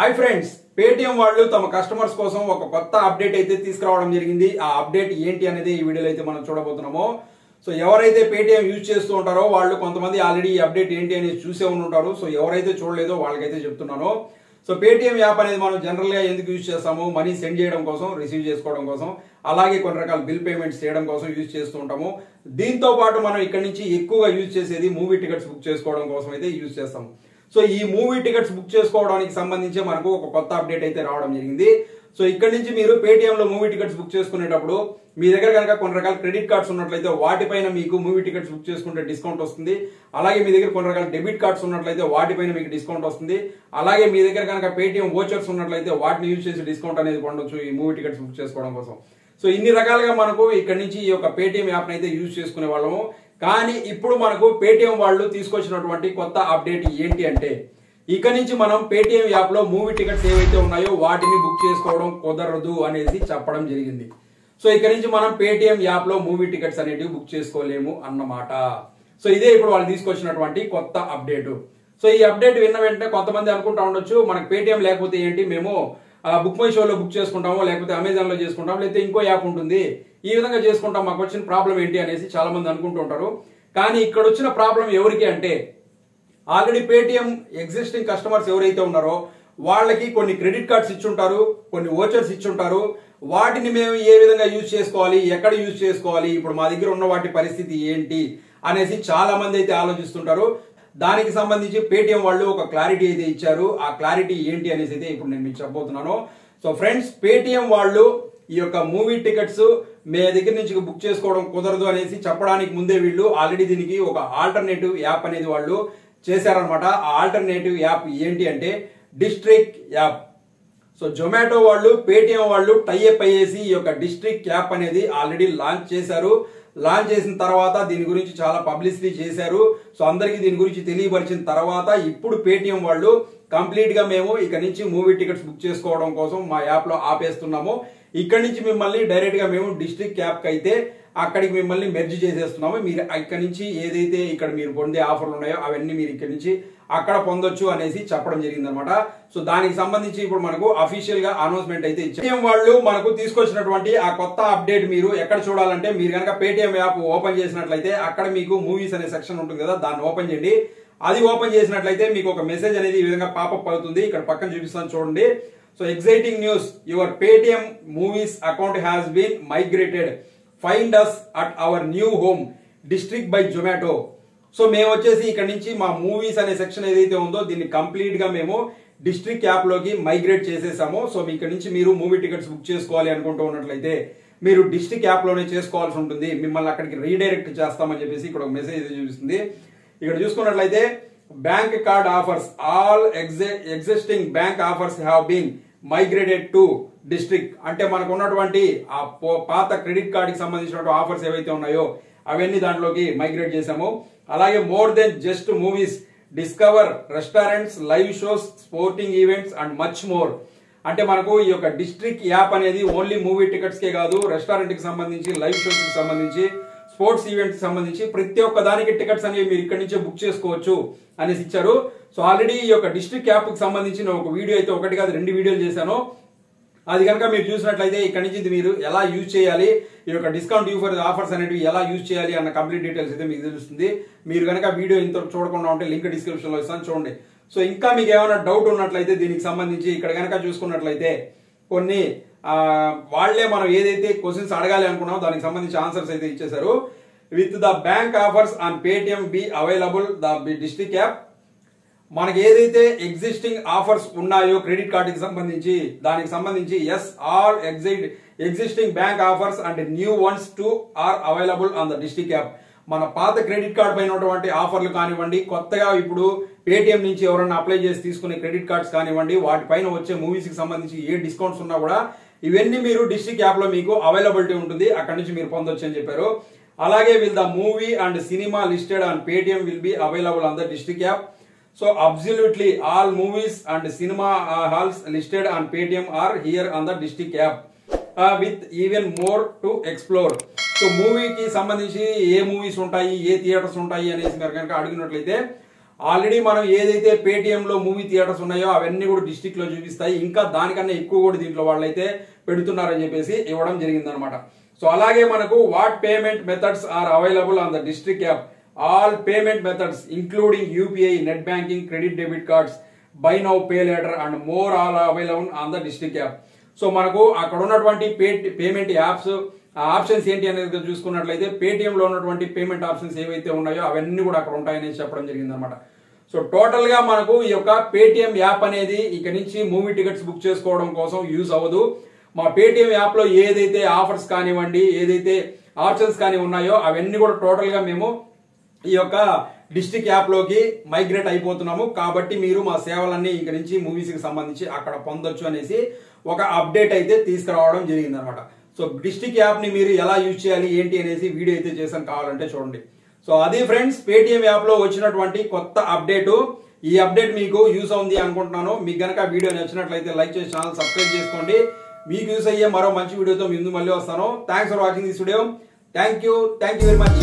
Hi friends, Paytm వాళ్ళు తమ customers కోసం ఒక కొత్త అప్డేట్ అయితే తీసుకురావడం జరిగింది. ఆ అప్డేట్ ఏంటి అనేది ఈ వీడియోలో అయితే మనం చూడబోతున్నాము. సో ఎవరైతే పేటిఎం యూజ్ చేస్తూ ఉంటారో వాళ్ళు కొంతమంది ఆల్రెడీ ఈ అప్డేట్ ఏంటి అనేది చూసే ఉంటారు. సో ఎవరైతే చూడలేదో వాళ్ళకైతే చెప్తున్నాను. సో పేటిఎం యాప్ అనేది మనం జనరల్ గా ఎందుకు యూజ్ చేస్తాము? మనీ సెండ్ చేయడం కోసం, రిసీవ్ చేసుకోవడం కోసం, అలాగే కొన్ని రకాల బిల్ పేమెంట్స్ చేయడం కోసం యూజ్ చేస్తూ ఉంటాము. దీంతో పాటు మనం ఇక్కడ నుంచి ఎక్కువగా యూజ్ చేసేది మూవీ టికెట్స్ బుక్ చేసుకోవడం కోసం అయితే యూజ్ చేస్తాము. సో ఈ మూవీ టికెట్స్ బుక్ చేసుకోవడానికి సంబంధించి మనకు ఒక కొత్త అప్డేట్ అయితే రావడం జరిగింది. సో ఇక్కడ నుంచి మీరు పేటిఎం లో మూవీ టికెట్స్ బుక్ చేసుకునేటప్పుడు మీ దగ్గర కనుక కొన్ని రకాల క్రెడిట్ కార్డ్స్ ఉన్నట్లయితే వాటిపైన మీకు మూవీ టికెట్స్ బుక్ చేసుకుంటే డిస్కౌంట్ వస్తుంది. అలాగే మీ దగ్గర కొన్ని రకాల డెబిట్ కార్డ్స్ ఉన్నట్లయితే వాటిపైన మీకు డిస్కౌంట్ వస్తుంది. అలాగే మీ దగ్గర కనుక పేటిఎం వోచర్స్ ఉన్నట్లయితే వాటిని యూజ్ చేసి డిస్కౌంట్ అనేది పొందొచ్చు ఈ మూవీ టికెట్స్ బుక్ చేసుకోవడం కోసం. సో ఇన్ని రకాలుగా మనకు ఇక్కడ నుంచి ఈ యొక్క పేటిఎం యాప్ అయితే యూజ్ చేసుకునే వాళ్ళము. కానీ ఇప్పుడు మనకు పేటిఎం వాళ్ళు తీసుకొచ్చినటువంటి కొత్త అప్డేట్ ఏంటి అంటే, ఇక నుంచి మనం పేటిఎం యాప్ లో మూవీ టికెట్స్ ఏవైతే ఉన్నాయో వాటిని బుక్ చేసుకోవడం కుదరదు అనేది చెప్పడం జరిగింది. సో ఇక నుంచి మనం పేటిఎం యాప్ లో మూవీ టికెట్స్ అనేటివి బుక్ చేసుకోలేము అన్నమాట. సో ఇదే ఇప్పుడు వాళ్ళు తీసుకొచ్చినటువంటి కొత్త అప్డేట్. సో ఈ అప్డేట్ విన్న వెంటనే కొంతమంది అనుకుంటా ఉండొచ్చు, మనకు పేటిఎం లేకపోతే ఏంటి, మేము బుక్ మై షోలో బుక్ చేసుకుంటాము, లేకపోతే అమెజాన్ లో చేసుకుంటాము, లేకపోతే ఇంకో యాప్ ఉంటుంది, ఈ విధంగా చేసుకుంటాం, మాకు వచ్చిన ప్రాబ్లం ఏంటి అనేసి చాలా మంది అనుకుంటూ ఉంటారు. కానీ ఇక్కడ వచ్చిన ప్రాబ్లం ఎవరికి అంటే, ఆల్రెడీ పేటిఎం ఎగ్జిస్టింగ్ కస్టమర్స్ ఎవరైతే ఉన్నారో వాళ్ళకి కొన్ని క్రెడిట్ కార్డ్స్ ఇచ్చుంటారు, కొన్ని వోచర్స్ ఇచ్చుంటారు. వాటిని మేము ఏ విధంగా యూజ్ చేసుకోవాలి, ఎక్కడ యూజ్ చేసుకోవాలి, ఇప్పుడు మా దగ్గర ఉన్న వాటి పరిస్థితి ఏంటి అనేసి చాలా మంది అయితే ఆలోచిస్తుంటారు. దానికి సంబంధించి పేటిఎం వాళ్ళు ఒక క్లారిటీ అయితే ఇచ్చారు. ఆ క్లారిటీ ఏంటి అనేసి అయితే ఇప్పుడు నేను మీకు చెప్పబోతున్నాను. సో ఫ్రెండ్స్, పేటిఎం వాళ్ళు ఈ యొక్క మూవీ టికెట్స్ మీ దగ్గర నుంచి బుక్ చేసుకోవడం కుదరదు అనేసి చెప్పడానికి ముందే వీళ్ళు ఆల్రెడీ దీనికి ఒక ఆల్టర్నేటివ్ యాప్ అనేది వాళ్ళు చేశారనమాట. ఆ ఆల్టర్నేటివ్ యాప్ ఏంటి అంటే డిస్ట్రిక్ట్ యాప్. సో జొమాటో వాళ్ళు పేటిఎం వాళ్ళు టైఅప్ అయ్యేసి ఈ యొక్క డిస్ట్రిక్ట్ యాప్ అనేది ఆల్రెడీ లాంచ్ చేశారు. లాంచ్ చేసిన తర్వాత దీని గురించి చాలా పబ్లిసిటీ చేశారు. సో అందరికీ దీని గురించి తెలియపరిచిన తర్వాత ఇప్పుడు పేటిఎం వాళ్ళు కంప్లీట్ గా మేము ఇక నుంచి మూవీ టికెట్స్ బుక్ చేసుకోవడం కోసం మా యాప్ లో ఆపేస్తున్నాము. ఇక్కడ నుంచి మిమ్మల్ని డైరెక్ట్ గా మేము డిస్ట్రిక్ట్ యాప్ కి అయితే అక్కడికి మిమ్మల్ని మెర్జ్ చేసేస్తున్నాము. మీరు ఇక్కడ నుంచి ఏదైతే ఇక్కడ మీరు పొందే ఆఫర్లు ఉన్నాయో అవన్నీ మీరు ఇక్కడ నుంచి అక్కడ పొందొచ్చు అనేసి చెప్పడం జరిగింది అనమాట. సో దానికి సంబంధించి ఇప్పుడు మనకు అఫీషియల్ గా అనౌన్స్మెంట్ అయితే ఇచ్చారు. వాళ్ళు మనకు తీసుకొచ్చినటువంటి ఆ కొత్త అప్డేట్ మీరు ఎక్కడ చూడాలంటే, మీరు కనుక పేటిఎం యాప్ ఓపెన్ చేసినట్లయితే అక్కడ మీకు మూవీస్ అనే సెక్షన్ ఉంటుంది కదా, దాన్ని ఓపెన్ చేయండి. అది ఓపెన్ చేసినట్లయితే మీకు ఒక మెసేజ్ అనేది ఈ విధంగా పాపప్ అవుతుంది. ఇక్కడ పక్కన చూపిస్తాను చూడండి. So exciting news, your Paytm movies account has been migrated, find us at our new home district by Zomato. So మేము వచ్చేసి ఇక్కడ నుంచి మా మూవీస్ అనే సెక్షన్ ఏదైతే ఉందో దీన్ని కంప్లీట్ గా మేము డిస్ట్రిక్ట్ యాప్ లోకి మైగ్రేట్ చేసేసాము. సో మీ ఇక్కడ నుంచి మీరు మూవీ టికెట్స్ బుక్ చేసుకోవాలి అనుకుంటూ ఉన్నట్లయితే మీరు డిస్ట్రిక్ట్ యాప్ లోనే చేసుకోవాల్సి ఉంటుంది. మిమ్మల్ని అక్కడికి రీడైరెక్ట్ చేస్తామని చెప్పేసి ఇక్కడ ఒక మెసేజ్ చూపిస్తుంది. ఇక్కడ చూసుకున్నట్లయితే bank card offers, all existing bank offers have been migrated to district. అంటే మనకు ఉన్నటువంటి ఆ పాత క్రెడిట్ కార్డ్ కి సంబంధించిన ఆఫర్స్ ఏవైతే ఉన్నాయో అవన్నీ దాంట్లోకి మైగ్రేట్ చేసాము. అలాగే more than just movies, discover restaurants, live shows, sporting events and much more. అంటే మనకు ఈ యొక్క డిస్ట్రిక్ట్ యాప్ అనేది ఓన్లీ మూవీ టికెట్స్ కే కాదు, రెస్టారెంట్ కి సంబంధించి, లైవ్ షోస్ కి సంబంధించి, స్పోర్ట్స్ ఈవెంట్స్ కి సంబంధించి ప్రతి ఒక్క దానికి టికెట్స్ అనేవి మీరు ఇక్కడ నుంచే బుక్ చేసుకోవచ్చు అనేసి ఇచ్చారు. సో ఆల్రెడీ ఈ యొక్క డిస్ట్రిక్ట్ యాప్ కి సంబంధించిన ఒక వీడియో అయితే ఒకటి కాదు 2 వీడియోలు చేశాను. అది కనుక మీరు చూసినట్లయితే ఇక్కడ నుంచి మీరు ఎలా యూజ్ చేయాలి, ఈ యొక్క డిస్కౌంట్ ఆఫర్స్ అనేవి ఎలా యూజ్ చేయాలి అన్న కంప్లీట్ డీటెయిల్స్ అయితే మీకు తెలుస్తుంది. మీరు కనుక వీడియో ఇంత చూడకుండా ఉంటే లింక్ డిస్క్రిప్షన్ లో ఇస్తాను, చూడండి. సో ఇంకా మీకు ఏమైనా డౌట్ ఉన్నట్లయితే దీనికి సంబంధించి ఇక్కడ కనుక చూసుకున్నట్లయితే కొన్ని వాళ్లే మనం ఏదైతే క్వశ్చన్స్ అడగాలి అనుకున్నామో దానికి సంబంధించి ఆన్సర్స్ అయితే ఇచ్చేశారు. With the bank offers on Paytm be available the district app. మనకి ఏదైతే ఎగ్జిస్టింగ్ ఆఫర్స్ ఉన్నాయో క్రెడిట్ కార్డ్ కి సంబంధించి దానికి సంబంధించి yes, all existing bank offers and new ones too are available on the district app. మన పాత క్రెడిట్ కార్డ్ పైన ఉన్నటువంటి ఆఫర్లు కానివ్వండి, కొత్తగా ఇప్పుడు పేటిఎం నుంచి ఎవరైనా అప్లై చేసి తీసుకునే క్రెడిట్ కార్డ్స్ కానివ్వండి, వాటిపైన వచ్చే మూవీస్ కి సంబంధించి ఏ డిస్కౌంట్స్ ఉన్నా కూడా ఇవన్నీ మీరు డిస్ట్రిక్ట్ యాప్ లో మీకు అవైలబిలిటీ ఉంటుంది, అక్కడ నుంచి మీరు పొందొచ్చు అని చెప్పారు. అలాగే will the movie and cinema listed on Paytm will be available on the district app. So absolutely all movies and cinema halls listed on Paytm are here on the district app with even more to explore. So మూవీకి సంబంధించి ఏ movies ఉంటాయి, ఏ theatres ఉంటాయి అనేసి మీరు కనుక అడిగినట్లయితే already మనం ఏదైతే పేటిఎం లో మూవీ థియేటర్స్ ఉన్నాయో అవన్నీ కూడా డిస్ట్రిక్ట్ లో చూపిస్తాయి. ఇంకా దానికన్నా ఎక్కువ కూడా దీంట్లో వాళ్ళైతే పెడుతున్నారని చెప్పేసి ఇవ్వడం జరిగింది అనమాట. సో అలాగే మనకు what payment methods are available on the district app. All payment methods including UPI, net banking, credit debit cards, buy now pay later and more all available on the district app. So మనకు అక్కడ ఉన్నటువంటి payment apps options ఏంటి అనేది చూసుకున్నట్లయితే Paytm లో ఉన్నటువంటి payment options ఏవైతే ఉన్నాయో అవన్నీ కూడా అక్కడ ఉంటాయని చెప్పడం జరిగింది అనమాట. సో టోటల్ గా మనకు ఈ యొక్క పేటిఎం యాప్ అనేది ఇక నుంచి మూవీ టికెట్స్ బుక్ చేసుకోవడం కోసం యూజ్ అవ్వదు. మా పేటిఎం యాప్ లో ఏదైతే ఆఫర్స్ కానివ్వండి, ఏదైతే ఆప్షన్స్ కానీ ఉన్నాయో అవన్నీ కూడా టోటల్ గా మేము ఈ యొక్క డిస్ట్రిక్ట్ యాప్ లోకి మైగ్రేట్ అయిపోతున్నాము. కాబట్టి మీరు మా సేవలన్నీ ఇక నుంచి మూవీస్ కి సంబంధించి అక్కడ పొందొచ్చు అనేసి ఒక అప్డేట్ అయితే తీసుకురావడం జరిగింది అనమాట. సో డిస్ట్రిక్ట్ యాప్ ని మీరు ఎలా యూజ్ చేయాలి ఏంటి అనేసి వీడియో అయితే చేసాను, కావాలంటే చూడండి. సో అది ఫ్రెండ్స్ పేటిఎం యాప్ లో వచ్చినటువంటి కొత్త అప్డేట్. ఈ అప్డేట్ మీకు యూస్ అవుతుంది అనుకుంటున్నాను. మీకు గనక వీడియో నచ్చినట్లయితే లైక్ చేసి ఛానల్ సబ్స్క్రైబ్ చేసుకోండి. మీకు యూస్ అయ్యే మరో మంచి వీడియోతో ముందు మళ్ళీ వస్తాను. Thanks for watching this video. Thank you very much.